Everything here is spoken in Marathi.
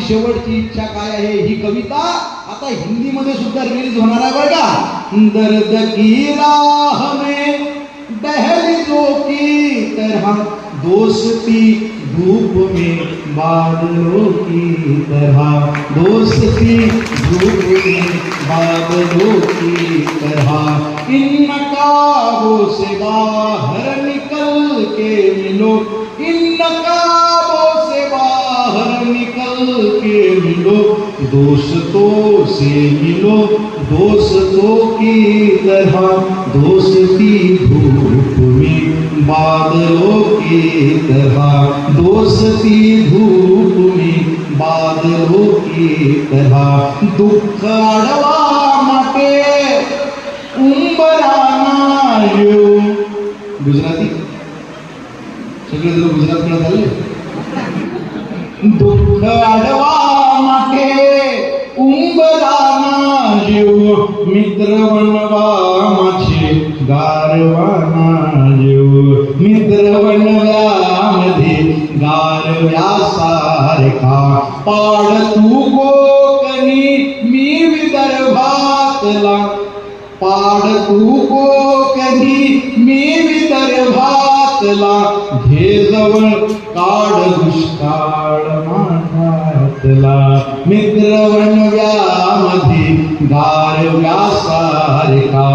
शेवटची इच्छा काय आहे? ही कविता आता हिंदी मध्ये सुद्धा रिलीज होणार आहे बरं का. दर्द की राह में दहलीजों की तरह, दोस्ती धूप में बादलों की तरह, दोस्ती धूप में बादलों की तरह. इन नकाबों से बाहर निकल के मिलो, इन नकाबों से बाहर निकल के मिलो, दोस्तों से मिलो दोस्तों की तरह, दोस्ती धूप में बादलों की तरह, दोस्ती धूप में बादलों की तरह. दुःख आडवा माटे उंबराना येऊ. गुजराती सगळे जण गुजरातला झाले. दुःख आडवा माटे उंबराना येऊ, मित्र बनवा माझे गारवाना येऊ, मित्र बनव्यामध्ये गारव्यासारखा. पाड तू कोकणी मी विदर्भातला, पाड तू कोकणी मी विदर्भातला, घे जवळ काढ दुष्काळ माझ्यातला. मित्र बनव्यामध्ये गारव्यासारखा,